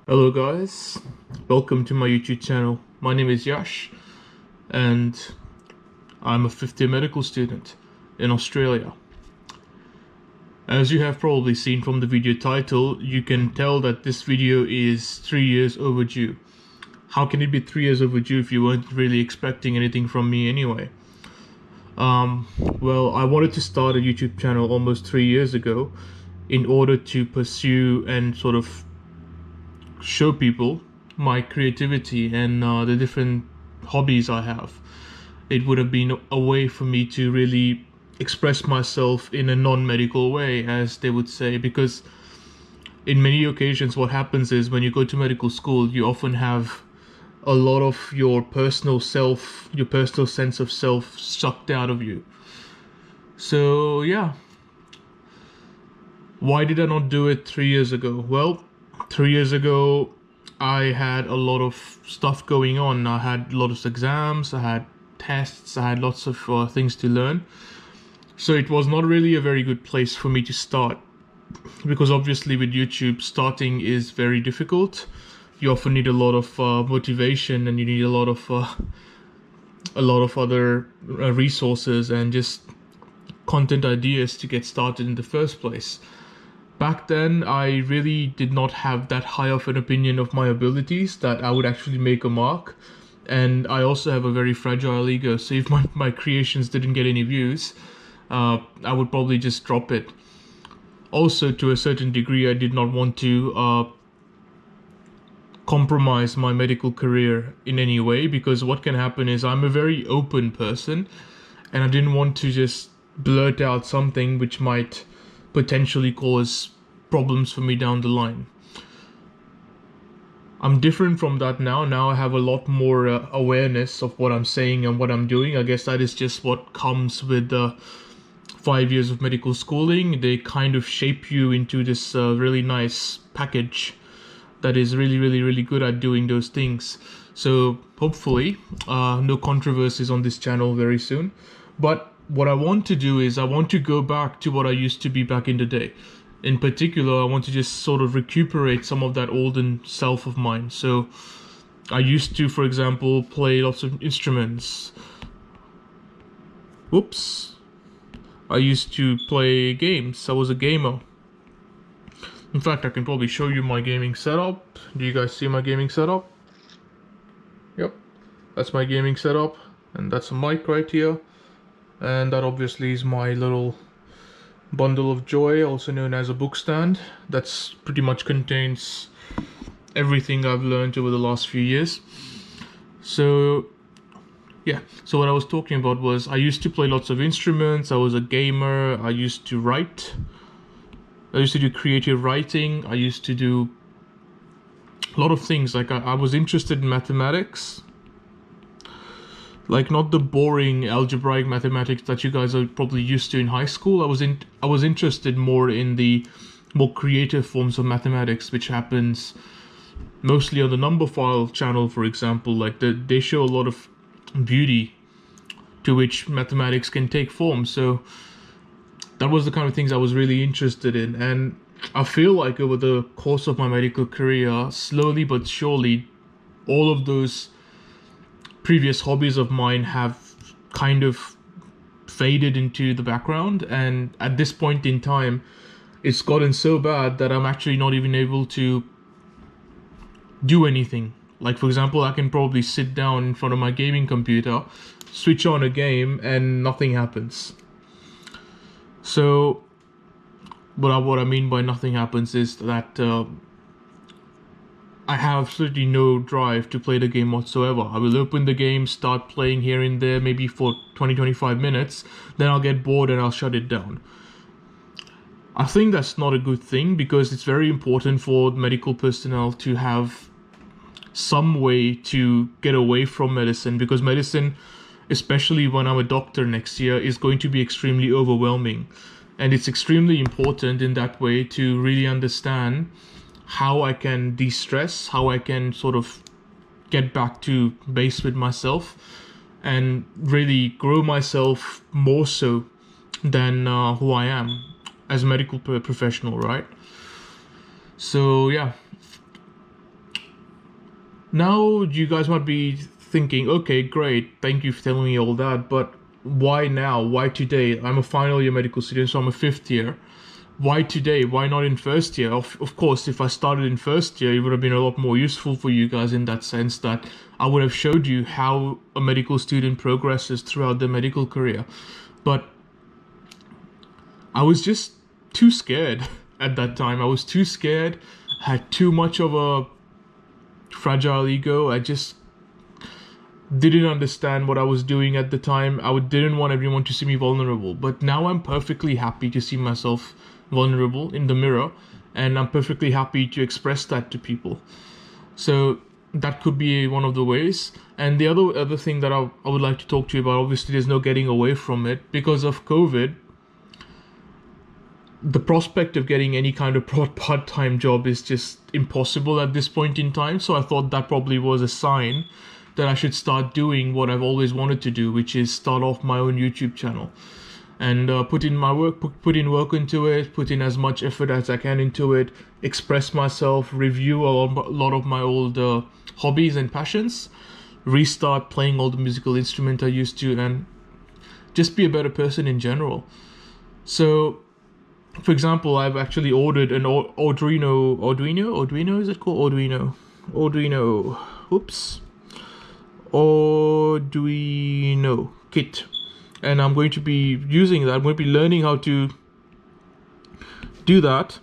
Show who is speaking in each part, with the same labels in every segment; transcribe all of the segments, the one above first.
Speaker 1: Hello guys, welcome to my YouTube channel. My name is Yash and I'm a fifth year medical student in Australia. As you have probably seen from the video title, you can tell that this video is 3 years overdue. How can it be 3 years overdue if you weren't really expecting anything from me anyway? Well, I wanted to start a YouTube channel almost 3 years ago in order to pursue and sort of show people my creativity and the different hobbies I have. It would have been a way for me to really express myself in a non-medical way, as they would say, because in many occasions what happens is when you go to medical school, you often have a lot of your personal sense of self sucked out of you. So yeah, why did I not do it 3 years ago? Well, 3 years ago I had a lot of stuff going on. I had a lot of exams, I had tests, I had lots of things to learn. So it was not really a very good place for me to start, because obviously with YouTube, starting is very difficult. You often need a lot of motivation, and you need a lot of other resources and just content ideas to get started in the first place. Back then, I really did not have that high of an opinion of my abilities that I would actually make a mark. And I also have a very fragile ego, so if my creations didn't get any views, I would probably just drop it. Also, to a certain degree, I did not want to compromise my medical career in any way, because what can happen is I'm a very open person, and I didn't want to just blurt out something which might potentially cause problems for me down the line. I'm different from that now. Now I have a lot more awareness of what I'm saying and what I'm doing. I guess that is just what comes with 5 years of medical schooling. They kind of shape you into this really nice package that is really good at doing those things. So hopefully no controversies on this channel very soon. But what I want to do is I want to go back to what I used to be back in the day. In particular, I want to just sort of recuperate some of that olden self of mine. So I used to, for example, play lots of instruments. Whoops. I used to play games. I was a gamer. In fact, I can probably show you my gaming setup. Do you guys see my gaming setup? Yep, that's my gaming setup, and that's a mic right here. And that obviously is my little bundle of joy, also known as a book stand. That's pretty much contains everything I've learned over the last few years. So yeah, so what I was talking about was I used to play lots of instruments. I was a gamer. I used to write. I used to do creative writing. I used to do a lot of things. Like I was interested in mathematics. Like not the boring algebraic mathematics that you guys are probably used to in high school. I was interested more in the more creative forms of mathematics, which happens mostly on the number file channel, for example. Like they show a lot of beauty to which mathematics can take form. So that was the kind of things I was really interested in. And I feel like over the course of my medical career, slowly but surely, all of those previous hobbies of mine have kind of faded into the background, and at this point in time it's gotten so bad that I'm actually not even able to do anything. Like, for example, I can probably sit down in front of my gaming computer, switch on a game, and nothing happens. So what I mean by nothing happens is that I have absolutely no drive to play the game whatsoever. I will open the game, start playing here and there, maybe for 20-25 minutes, then I'll get bored and I'll shut it down. I think that's not a good thing, because it's very important for medical personnel to have some way to get away from medicine, because medicine, especially when I'm a doctor next year, is going to be extremely overwhelming. And it's extremely important in that way to really understand how I can de-stress, how I can sort of get back to base with myself and really grow myself more so than who I am as a medical professional, right? So yeah, Now you guys might be thinking, okay, great, thank you for telling me all that, but why now? Why today? I'm a final year medical student, so I'm a fifth year. Why today? Why not in first year? Of course, if I started in first year, it would have been a lot more useful for you guys in that sense that I would have showed you how a medical student progresses throughout their medical career. But I was just too scared at that time. I was too scared. I had too much of a fragile ego. I just didn't understand what I was doing at the time. Didn't want everyone to see me vulnerable. But now I'm perfectly happy to see myself vulnerable in the mirror, and I'm perfectly happy to express that to people. So that could be one of the ways. And the other thing that I would like to talk to you about, obviously there's no getting away from it. Because of COVID, the prospect of getting any kind of part-time job is just impossible at this point in time. So I thought that probably was a sign that I should start doing what I've always wanted to do, which is start off my own YouTube channel and put in work into it, put in as much effort as I can into it, express myself, review a lot of my old hobbies and passions, restart playing all the musical instrument I used to, and just be a better person in general. So, for example, I've actually ordered an Arduino, is it called Arduino kit, and I'm going to be using that. I'm going to be learning how to do that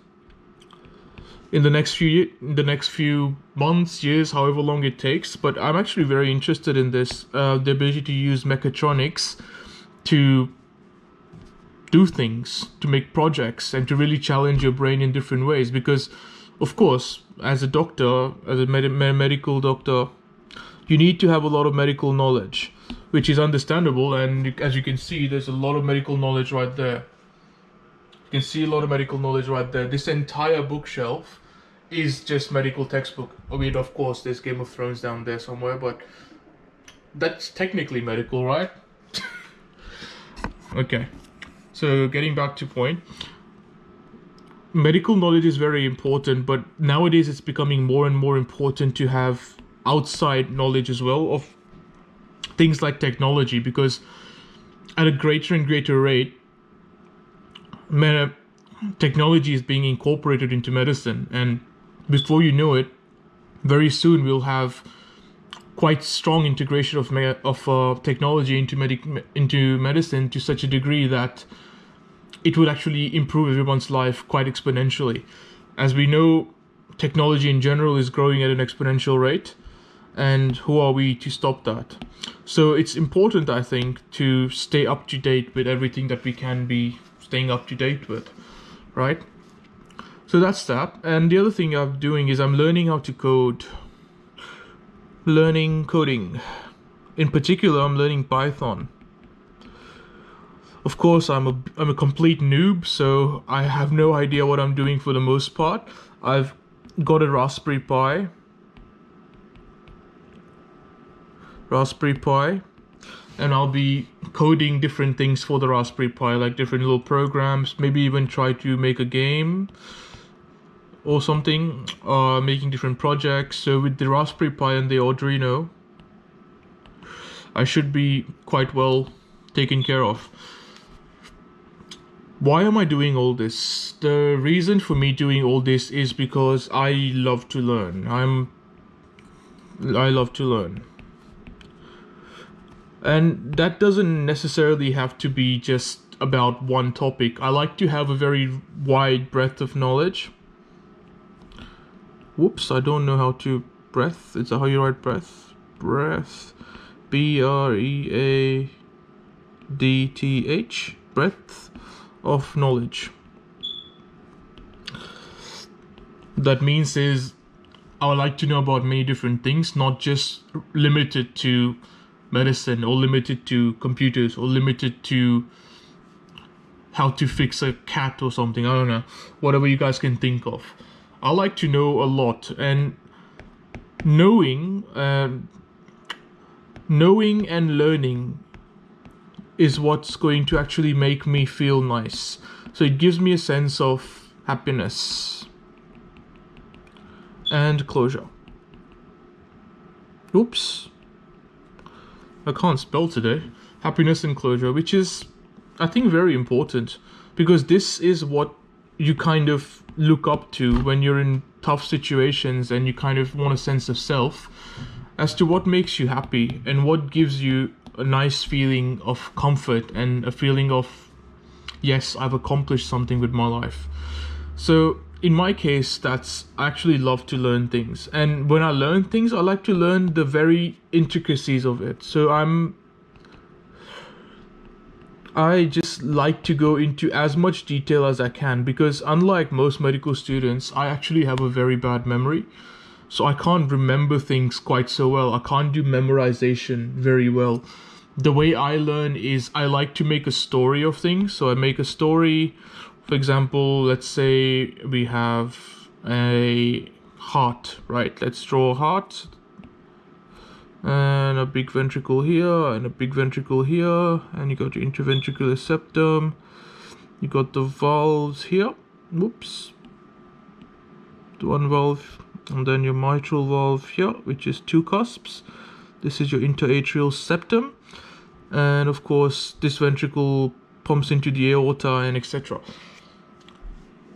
Speaker 1: in the next few months, years, however long it takes. But I'm actually very interested in this, the ability to use Mechatronics to do things, to make projects, and to really challenge your brain in different ways. Because, of course, as a doctor, as a medical doctor, you need to have a lot of medical knowledge, which is understandable. And as you can see, there's a lot of medical knowledge right there. You can see a lot of medical knowledge right there. This entire bookshelf is just medical textbook. I mean, of course, there's Game of Thrones down there somewhere, but that's technically medical, right? Okay. So getting back to point, medical knowledge is very important, but nowadays it's becoming more and more important to have outside knowledge as well of things like technology, because at a greater and greater rate, technology is being incorporated into medicine, and before you know it, very soon we'll have quite strong integration of technology into medicine to such a degree that it would actually improve everyone's life quite exponentially. As we know, technology in general is growing at an exponential rate, and who are we to stop that? So it's important, I think, to stay up to date with everything that we can be staying up to date with, right? So that's that. And the other thing I'm doing is I'm learning how to code. Learning coding. In particular, I'm learning Python. Of course, I'm a complete noob, so I have no idea what I'm doing for the most part. I've got a Raspberry Pi, and I'll be coding different things for the Raspberry Pi, like different little programs, maybe even try to make a game or something, making different projects. So with the Raspberry Pi and the Arduino, I should be quite well taken care of. Why am I doing all this? The reason for me doing all this is because I love to learn. I love to learn. And that doesn't necessarily have to be just about one topic. I like to have a very wide breadth of knowledge. Whoops, I don't know how to breath. Is that how you write breath? Breath. BREADTH. Breadth of knowledge. That means is I would like to know about many different things, not just limited to medicine or limited to computers or limited to how to fix a cat or something. I don't know, whatever you guys can think of. I like to know a lot, and knowing and learning is what's going to actually make me feel nice. So it gives me a sense of happiness and closure. oops, I can't spell today, happiness and closure, which is, I think, very important, because this is what you kind of look up to when you're in tough situations and you kind of want a sense of self, as to what makes you happy and what gives you a nice feeling of comfort and a feeling of, yes, I've accomplished something with my life. So in my case, that's, I actually love to learn things, and when I learn things, I like to learn the very intricacies of it. So I just like to go into as much detail as I can, because unlike most medical students, I actually have a very bad memory. So I can't remember things quite so well. I can't do memorization very well. The way I learn is I like to make a story of things. So I make a story. For example, let's say we have a heart, right? Let's draw a heart. And a big ventricle here, and a big ventricle here. And you got your interventricular septum. You got the valves here. Whoops. One valve. And then your mitral valve here, which is 2 cusps. This is your interatrial septum. And of course, this ventricle pumps into the aorta and etc.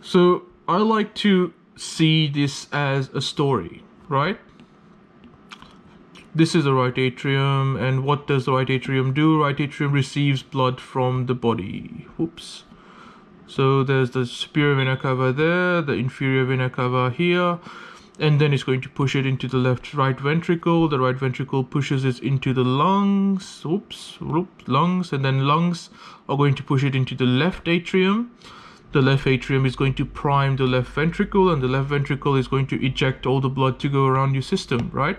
Speaker 1: So I like to see this as a story, right? This is the right atrium, and what does the right atrium do? Right atrium receives blood from the body. Whoops. So there's the superior vena cava there, the inferior vena cava here, and then it's going to push it into the right ventricle. The right ventricle pushes it into the lungs. Oops, lungs, and then lungs are going to push it into the left atrium. The left atrium is going to prime the left ventricle, and the left ventricle is going to eject all the blood to go around your system, right?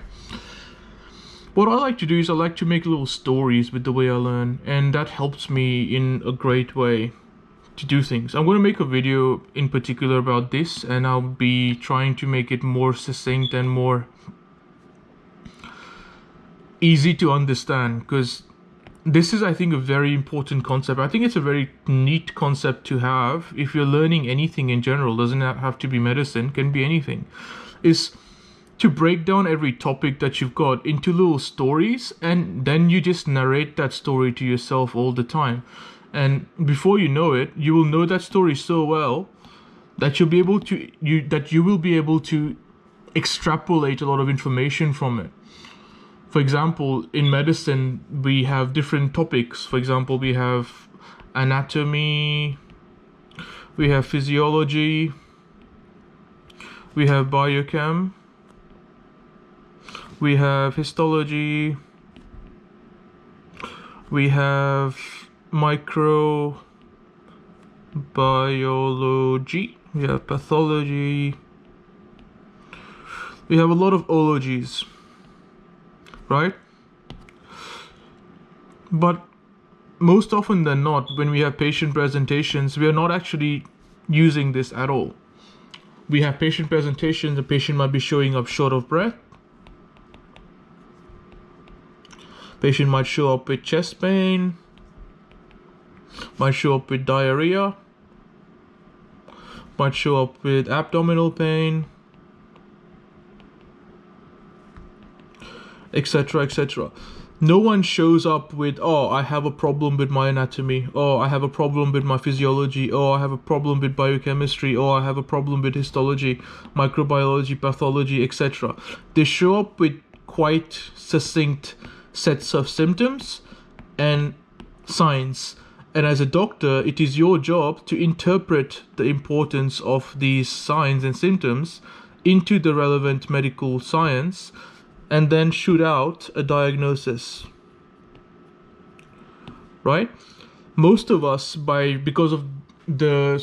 Speaker 1: What I like to do is I like to make little stories with the way I learn, and that helps me in a great way to do things. I'm going to make a video in particular about this, and I'll be trying to make it more succinct and more easy to understand, because this is, I think, a very important concept. I think it's a very neat concept to have if you're learning anything in general. Doesn't have to be medicine, can be anything. Is to break down every topic that you've got into little stories, and then you just narrate that story to yourself all the time. And before you know it, you will know that story so well that you will be able to extrapolate a lot of information from it. For example, in medicine, we have different topics. For example, we have anatomy, we have physiology, we have biochem, we have histology, we have microbiology, we have pathology, we have a lot of ologies, right? But most often than not, when we have patient presentations, we are not actually using this at all. We have patient presentations, the patient might be showing up short of breath. Patient might show up with chest pain, might show up with diarrhea, might show up with abdominal pain, etc., etc. No one shows up with, oh, I have a problem with my anatomy, oh, I have a problem with my physiology, oh, I have a problem with biochemistry, oh, I have a problem with histology, microbiology, pathology, etc. They show up with quite succinct sets of symptoms and signs. And as a doctor, it is your job to interpret the importance of these signs and symptoms into the relevant medical science, and then shoot out a diagnosis, right? Most of us, because of the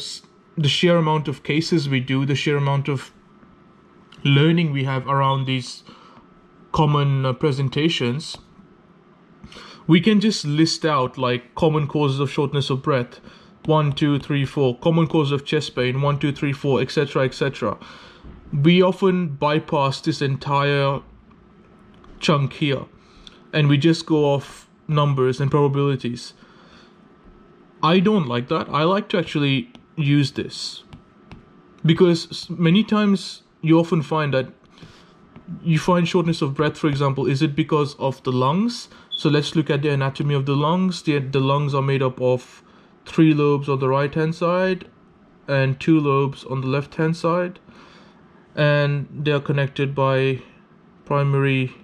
Speaker 1: sheer amount of cases we do, the sheer amount of learning we have around these common presentations, we can just list out like common causes of shortness of breath, 1, 2, 3, 4, common cause of chest pain, 1, 2, 3, 4, etc., etc. We often bypass this entire chunk here, and we just go off numbers and probabilities. I don't like that. I like to actually use this, because many times you often find that you find shortness of breath, for example, is it because of the lungs? So let's look at the anatomy of the lungs. The lungs are made up of 3 lobes on the right hand side and 2 lobes on the left hand side, and they are connected by primary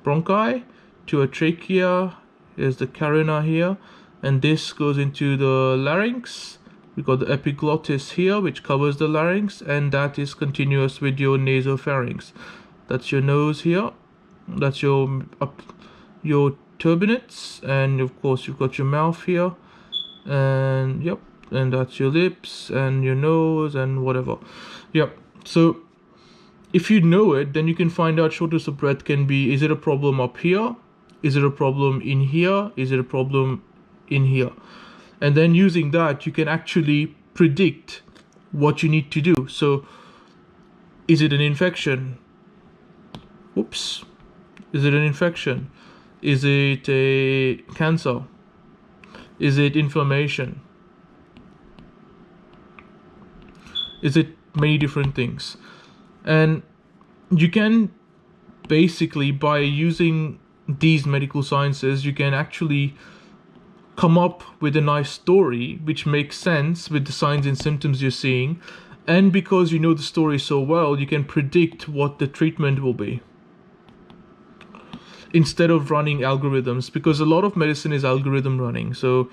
Speaker 1: bronchi to a trachea. Here's the carina here, and this goes into the larynx. We got the epiglottis here, which covers the larynx, and that is continuous with your nasopharynx. That's your nose here. That's your turbinates, and of course you've got your mouth here, and yep, and that's your lips and your nose and whatever. Yep. So if you know it, then you can find out shortness of breath can be, is it a problem up here? Is it a problem in here? Is it a problem in here? And then using that, you can actually predict what you need to do. So is it an infection? Whoops. Is it an infection? Is it a cancer? Is it inflammation? Is it many different things? And you can basically, by using these medical sciences, you can actually come up with a nice story which makes sense with the signs and symptoms you're seeing. And because you know the story so well, you can predict what the treatment will be, instead of running algorithms, because a lot of medicine is algorithm running. So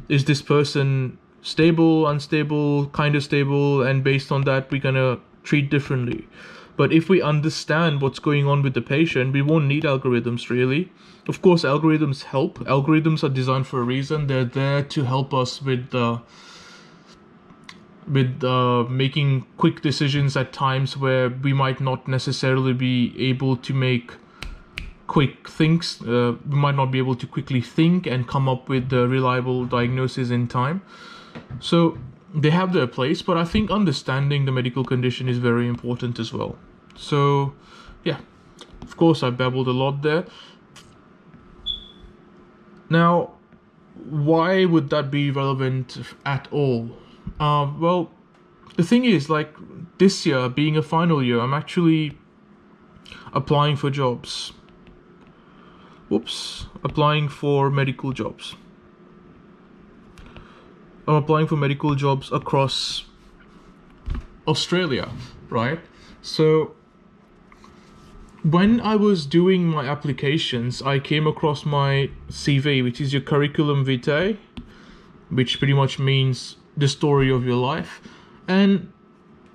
Speaker 1: is this person stable, unstable, kind of stable, and based on that we're gonna treat differently. But if we understand what's going on with the patient, we won't need algorithms really. Of course, algorithms help. Algorithms are designed for a reason. They're there to help us with making quick decisions at times where we might not necessarily be able to make quick things. We might not be able to quickly think and come up with a reliable diagnosis in time. So they have their place, but I think understanding the medical condition is very important as well. So yeah, of course I babbled a lot there. Now, why would that be relevant at all? Well, the thing is, like, this year being a final year, I'm actually applying for jobs. Applying for medical jobs. I'm applying for medical jobs across Australia, right? So when I was doing my applications, I came across my CV, which is your curriculum vitae, which pretty much means the story of your life. And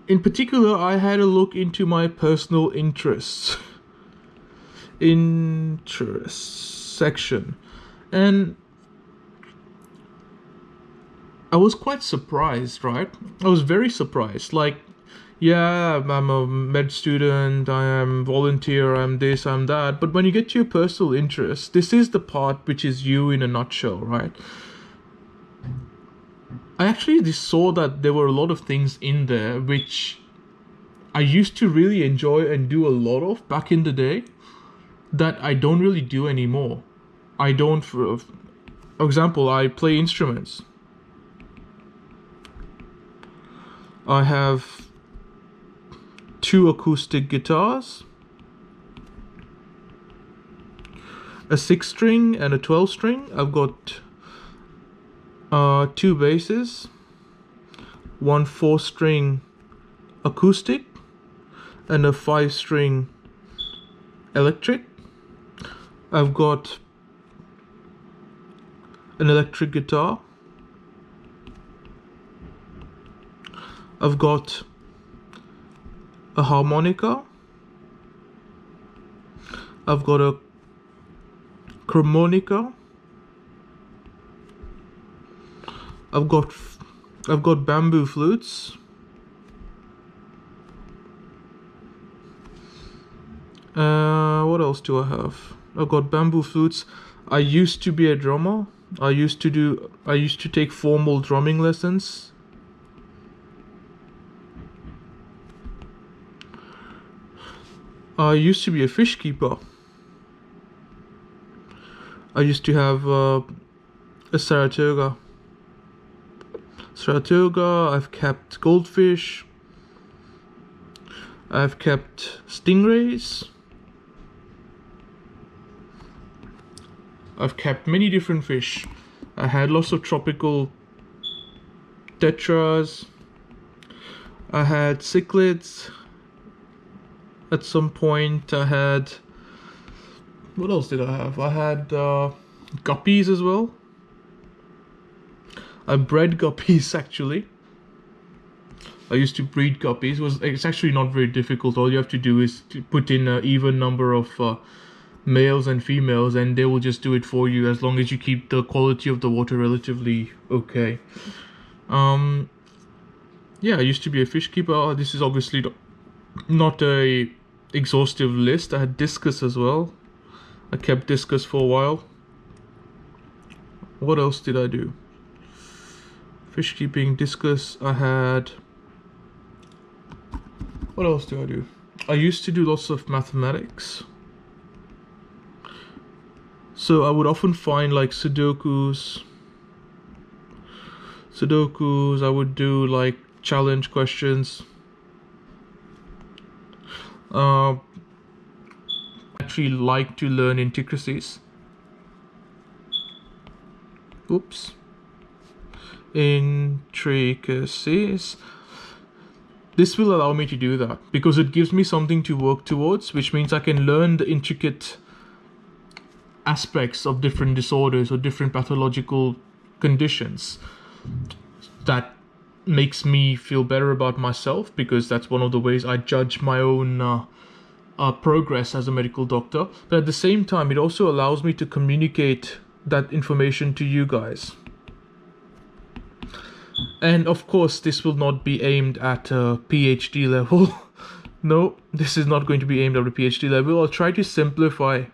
Speaker 1: in particular, I had a look into my personal interests section, and I was quite surprised, right? I was very surprised. Like, yeah, I'm a med student, I am volunteer, I'm this, I'm that. But when you get to your personal interests, this is the part which is you in a nutshell, right? I actually just saw that there were a lot of things in there which I used to really enjoy and do a lot of back in the day that I don't really do anymore. I don't, for example, I play instruments. I have 2 acoustic guitars, a 6-string and a 12-string. I've got 2 basses, 1 4-string acoustic, and a 5-string electric. I've got an electric guitar. I've got a harmonica. I've got a harmonica. I've got bamboo flutes. What else do I have? I've got bamboo flutes. I used to be a drummer. I used to take formal drumming lessons. I used to be a fish keeper. I used to have a Saratoga. I've kept goldfish. I've kept stingrays. I've kept many different fish. I had lots of tropical tetras. I had cichlids. At some point I had, what else did I have? I had guppies as well. I bred guppies actually. I used to breed guppies. It's actually not very difficult. All you have to do is to put in an even number of males and females, and they will just do it for you as long as you keep the quality of the water relatively okay. Yeah, I used to be a fish keeper. This is obviously not a exhaustive list. I had discus as well. I kept discus for a while. What else did I do? Fish keeping, discus. I had, what else do I do? I used to do lots of mathematics. So I would often find like Sudokus. I would do like challenge questions. Actually like to learn intricacies. Oops. Intricacies. This will allow me to do that because it gives me something to work towards, which means I can learn the intricate aspects of different disorders or different pathological conditions. That makes me feel better about myself, because that's one of the ways I judge my own progress as a medical doctor. But at the same time, it also allows me to communicate that information to you guys. And of course, this will not be aimed at a PhD level. No, this is not going to be aimed at a PhD level. I'll try to simplify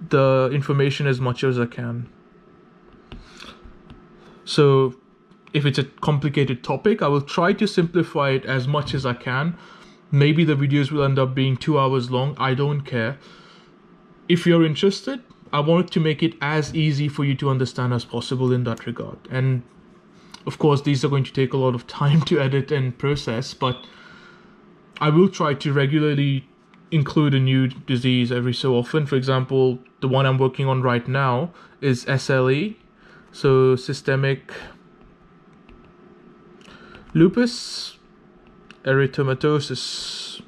Speaker 1: the information as much as I can. So if it's a complicated topic, I will try to simplify it as much as I can. Maybe the videos will end up being 2 hours long. I don't care. If you're interested, I wanted to make it as easy for you to understand as possible in that regard. And of course, these are going to take a lot of time to edit and process, but I will try to regularly include a new disease every so often. For example, the one I'm working on right now is SLE, so systemic lupus erythematosus.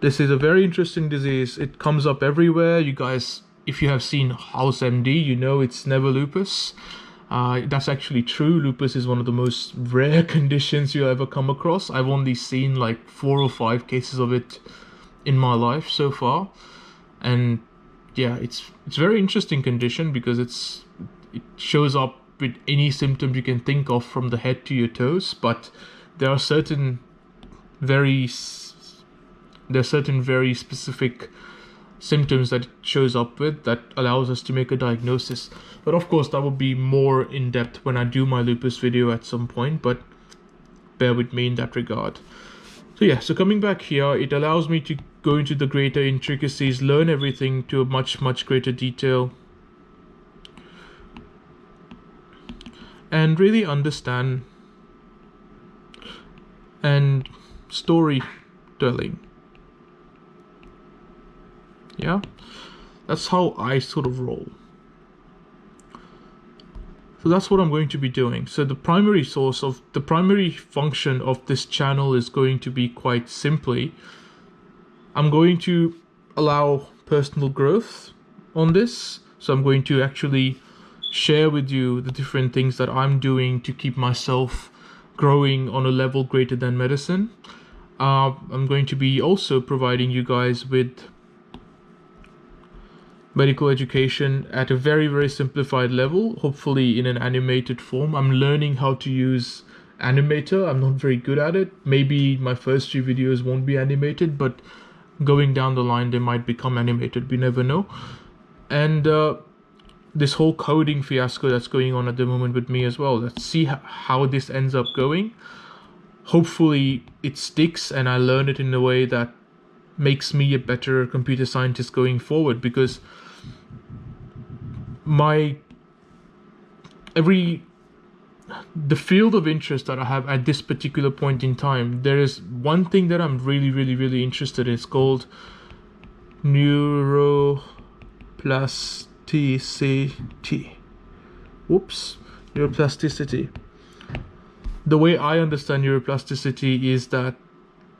Speaker 1: This is a very interesting disease. It comes up everywhere. You guys, if you have seen House MD, you know it's never lupus. That's actually true. Lupus is one of the most rare conditions you'll ever come across. I've only seen like 4 or 5 cases of it in my life so far. And yeah, it's a very interesting condition because it shows up with any symptom you can think of from the head to your toes, but there are certain very specific symptoms that it shows up with that allows us to make a diagnosis. But of course, that will be more in depth when I do my lupus video at some point, but bear with me in that regard. So yeah, so coming back here, it allows me to go into the greater intricacies, learn everything to a much greater detail, and really understand and storytelling. Yeah, that's how I sort of roll. So that's what I'm going to be doing. So the primary function of this channel is going to be quite simply, I'm going to allow personal growth on this. So I'm going to actually share with you the different things that I'm doing to keep myself growing on a level greater than medicine. I'm going to be also providing you guys with medical education at a very simplified level, hopefully in an animated form. I'm learning how to use Animator. I'm not very good at it. Maybe my first 3 videos won't be animated, but going down the line they might become animated, we never know. And this whole coding fiasco that's going on at the moment with me as well, let's see how this ends up going. Hopefully it sticks and I learn it in a way that makes me a better computer scientist going forward, because every the field of interest that I have at this particular point in time, there is one thing that I'm really interested in. It's called neuroplasticity. Neuroplasticity. The way I understand neuroplasticity is that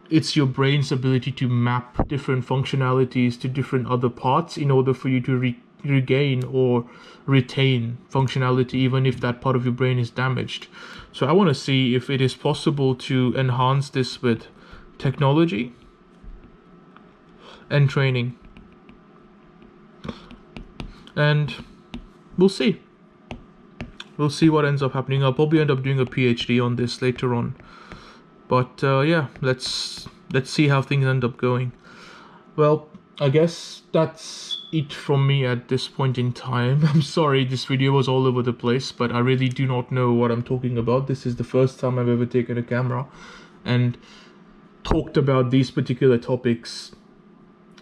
Speaker 1: it's your brain's ability to map different functionalities to different other parts in order for you to regain or retain functionality, even if that part of your brain is damaged. So I want to see if it is possible to enhance this with technology and training. And we'll see. We'll see what ends up happening. I'll probably end up doing a PhD on this later on. But yeah, let's see how things end up going. Well, I guess that's it from me at this point in time. I'm sorry this video was all over the place, but I really do not know what I'm talking about. This is the first time I've ever taken a camera and talked about these particular topics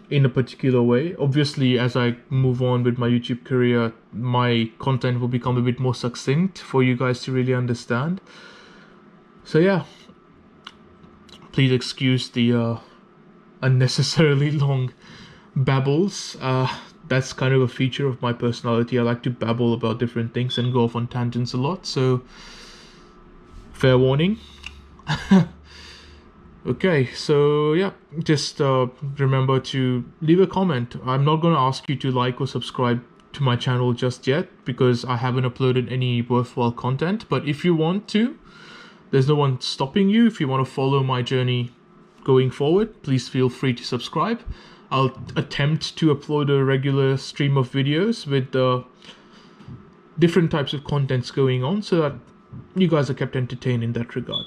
Speaker 1: in a particular way. Obviously, as I move on with my YouTube career, my content will become a bit more succinct for you guys to really understand. So yeah, please excuse the unnecessarily long babbles. That's kind of a feature of my personality. I like to babble about different things and go off on tangents a lot, so fair warning. Okay, so yeah, just remember to leave a comment. I'm not going to ask you to like or subscribe to my channel just yet because I haven't uploaded any worthwhile content, but if you want to, there's no one stopping you. If you want to follow my journey going forward, please feel free to subscribe. I'll attempt to upload a regular stream of videos with different types of contents going on so that you guys are kept entertained in that regard.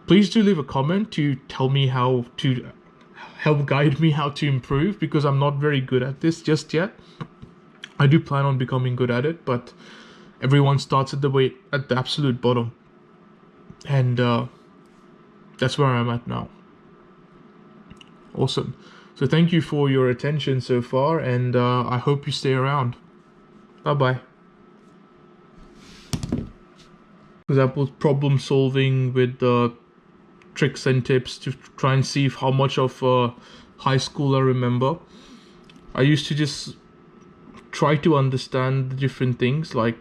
Speaker 1: Please do leave a comment to tell me how to help guide me how to improve, because I'm not very good at this just yet. I do plan on becoming good at it, but everyone starts at the absolute bottom. And that's where I'm at now. Awesome. So thank you for your attention so far, and I hope you stay around. Bye-bye. For example, problem solving with tricks and tips to try and see how much of high school I remember. I used to just try to understand the different things like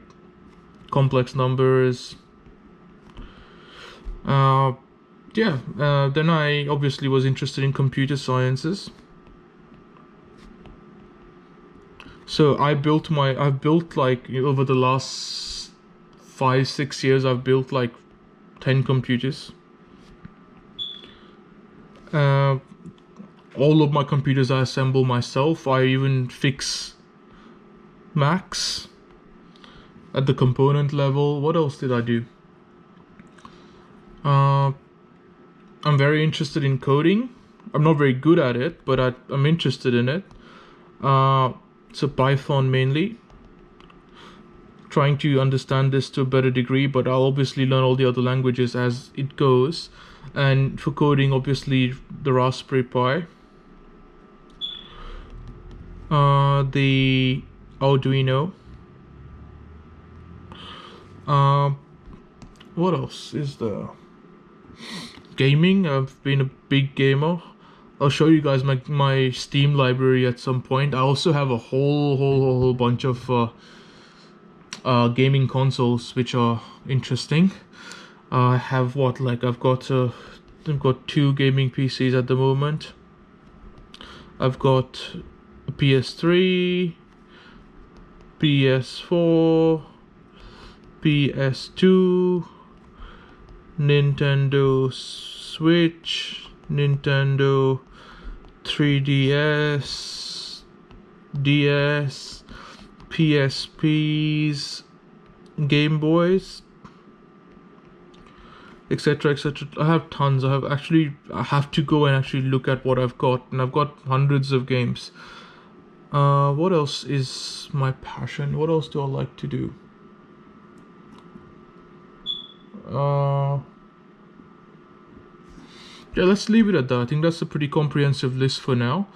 Speaker 1: complex numbers. Then I obviously was interested in computer sciences. So I've built like over the last 5-6 years, I've built like 10 computers. All of my computers I assemble myself. I even fix Macs at the component level. What else did I do? I'm very interested in coding. I'm not very good at it, but I'm interested in it. So Python mainly. Trying to understand this to a better degree, but I'll obviously learn all the other languages as it goes. And for coding, obviously the Raspberry Pi. The Arduino. What else is there? Gaming. I've been a big gamer. I'll show you guys my Steam library at some point. I also have a whole bunch of gaming consoles which are interesting. I have I've got 2 gaming PCs at the moment. I've got a PS3, PS4, PS2, Nintendo Switch, Nintendo 3DS, DS, PSPs, Game Boys, etc, etc. I have tons. I have to go and actually look at what I've got, and I've got hundreds of games. What else is my passion? What else do I like to do? Yeah, let's leave it at that. I think that's a pretty comprehensive list for now.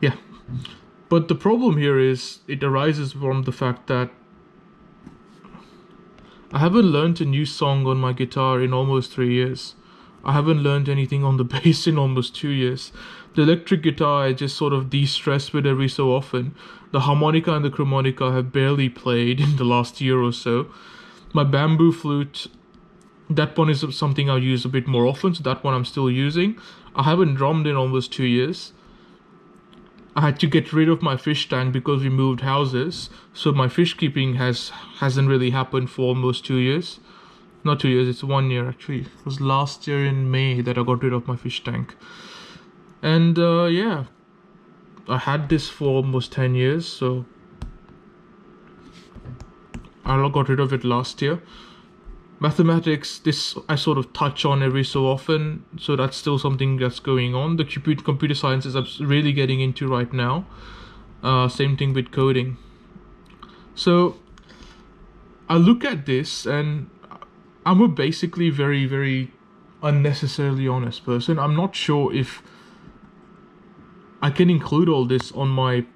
Speaker 1: Yeah, but the problem here is it arises from the fact that I haven't learned a new song on my guitar in almost 3 years. I haven't learned anything on the bass in almost 2 years. The electric guitar I just sort of de-stress with every so often. The harmonica and the chromonica I have barely played in the last year or so. My bamboo flute, that one is something I'll use a bit more often, so that one I'm still using. I haven't drummed in almost 2 years. I had to get rid of my fish tank because we moved houses, so my fish keeping hasn't really happened for almost 2 years. Not 2 years, it's 1 year actually. It was last year in May that I got rid of my fish tank. And yeah, I had this for almost 10 years, so I got rid of it last year. Mathematics, this I sort of touch on every so often, so that's still something that's going on. The computer sciences I'm really getting into right now. Same thing with coding. So I look at this and I'm a basically very, very unnecessarily honest person. I'm not sure if I can include all this on my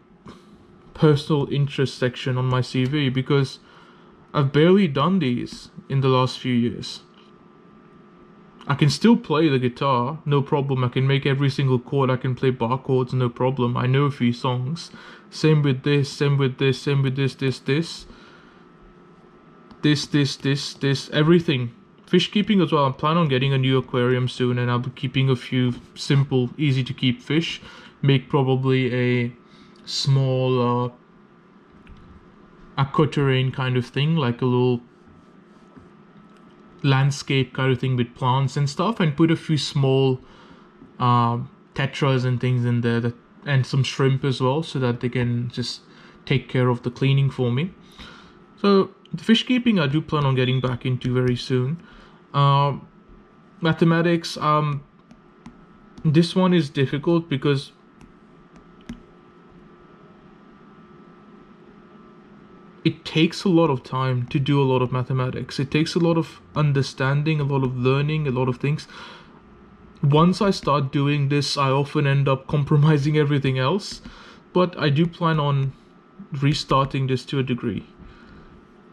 Speaker 1: personal interest section on my CV, because I've barely done these in the last few years. I can still play the guitar, no problem. I can make every single chord. I can play bar chords, no problem. I know a few songs. Same with this, same with this, same with this, everything. Fish keeping as well. I'm planning on getting a new aquarium soon, and I'll be keeping a few simple, easy to keep fish. Make probably a small aquaterrain kind of thing, like a little landscape kind of thing with plants and stuff, and put a few small tetras and things in there, and some shrimp as well, so that they can just take care of the cleaning for me. So the fish keeping I do plan on getting back into very soon. Mathematics, this one is difficult because it takes a lot of time to do a lot of mathematics. It takes a lot of understanding, a lot of learning, a lot of things. Once I start doing this, I often end up compromising everything else, but I do plan on restarting this to a degree.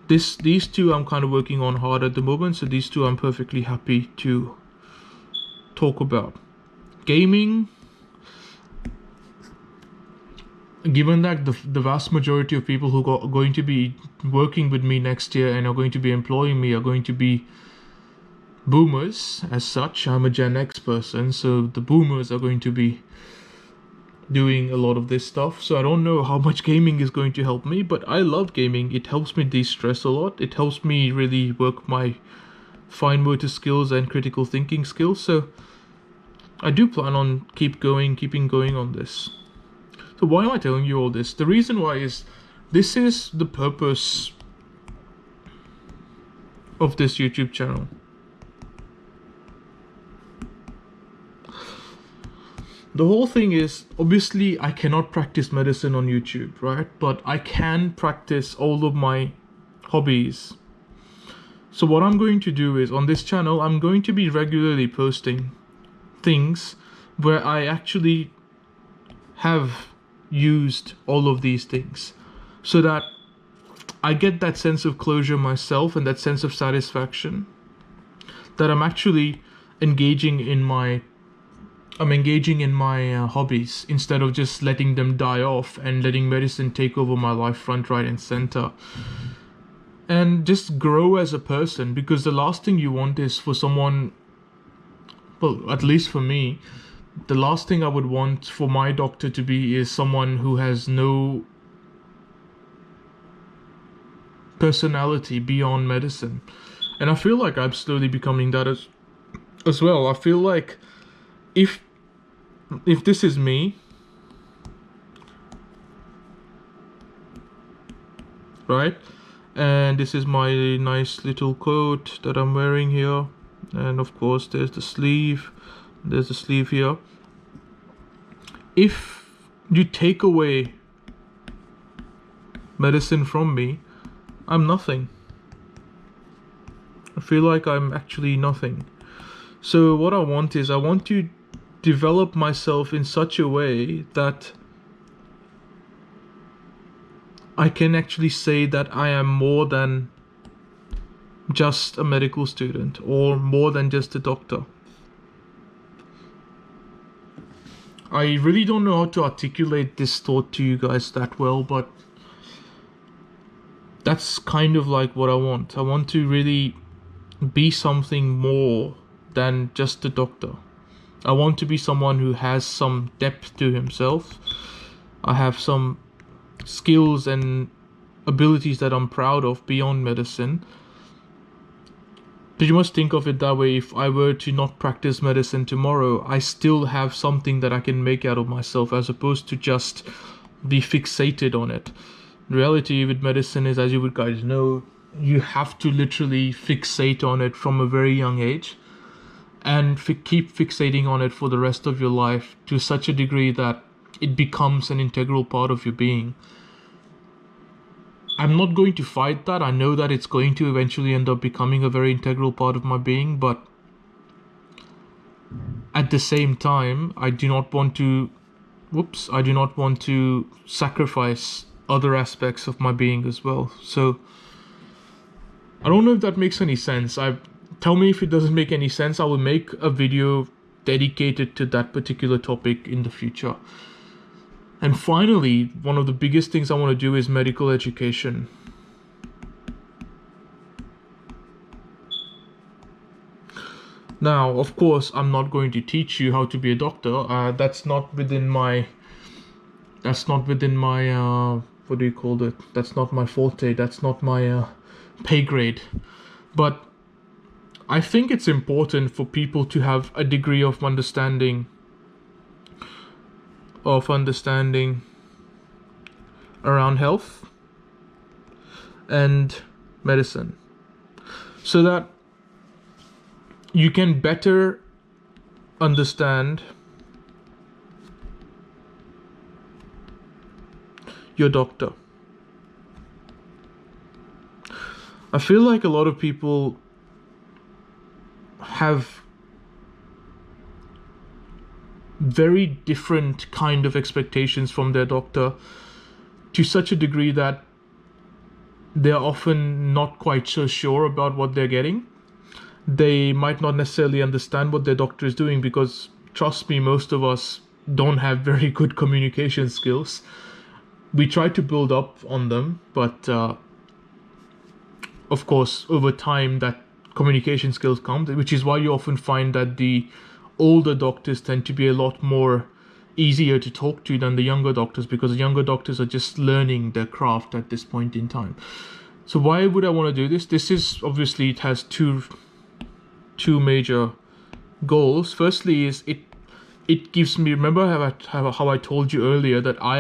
Speaker 1: These two I'm kind of working on hard at the moment, so these two I'm perfectly happy to talk about. Gaming, given that the vast majority of people who are going to be working with me next year and are going to be employing me are going to be boomers as such. I'm a Gen X person, so the boomers are going to be doing a lot of this stuff. So I don't know how much gaming is going to help me, but I love gaming. It helps me de-stress a lot. It helps me really work my fine motor skills and critical thinking skills. So I do plan on keeping going on this. So why am I telling you all this? The reason why is this is the purpose of this YouTube channel. The whole thing is, obviously I cannot practice medicine on YouTube, right? But I can practice all of my hobbies. So what I'm going to do is, on this channel, I'm going to be regularly posting things where I actually have used all of these things, so that I get that sense of closure myself and that sense of satisfaction that I'm actually engaging in my hobbies, instead of just letting them die off and letting medicine take over my life front, right, and center, and just grow as a person. Because the last thing you want is for someone, well, at least for me, the last thing I would want for my doctor to be is someone who has no personality beyond medicine. And I feel like I'm slowly becoming that as well. I feel like if this is me, right, and this is my nice little coat that I'm wearing here, and of course there's the sleeve here. If you take away medicine from me, I'm nothing. I feel like I'm actually nothing. So what I want is, I want to develop myself in such a way that I can actually say that I am more than just a medical student or more than just a doctor. I really don't know how to articulate this thought to you guys that well, but that's kind of like what I want. I want to really be something more than just a doctor. I want to be someone who has some depth to himself. I have some skills and abilities that I'm proud of beyond medicine. But you must think of it that way. If I were to not practice medicine tomorrow, I still have something that I can make out of myself, as opposed to just be fixated on it. The reality with medicine is, as you would guys know, you have to literally fixate on it from a very young age and keep fixating on it for the rest of your life to such a degree that it becomes an integral part of your being. I'm not going to fight that. I know that it's going to eventually end up becoming a very integral part of my being, but at the same time, I do not want to sacrifice other aspects of my being as well. So I don't know if that makes any sense. Tell me if it doesn't make any sense. I will make a video dedicated to that particular topic in the future. And finally, one of the biggest things I want to do is medical education. Now, of course, I'm not going to teach you how to be a doctor. That's not within my what do you call it? That's not my forte. That's not my pay grade. But I think it's important for people to have a degree of understanding around health and medicine, so that you can better understand your doctor. I feel like a lot of people have very different kind of expectations from their doctor, to such a degree that they're often not quite so sure about what they're getting. They might not necessarily understand what their doctor is doing, because trust me, most of us don't have very good communication skills. We try to build up on them, but of course over time that communication skills come, which is why you often find that the older doctors tend to be a lot more easier to talk to than the younger doctors, because the younger doctors are just learning their craft at this point in time. So why would I want to do this? This is obviously, it has two major goals. Firstly is it gives me, remember how I told you earlier that I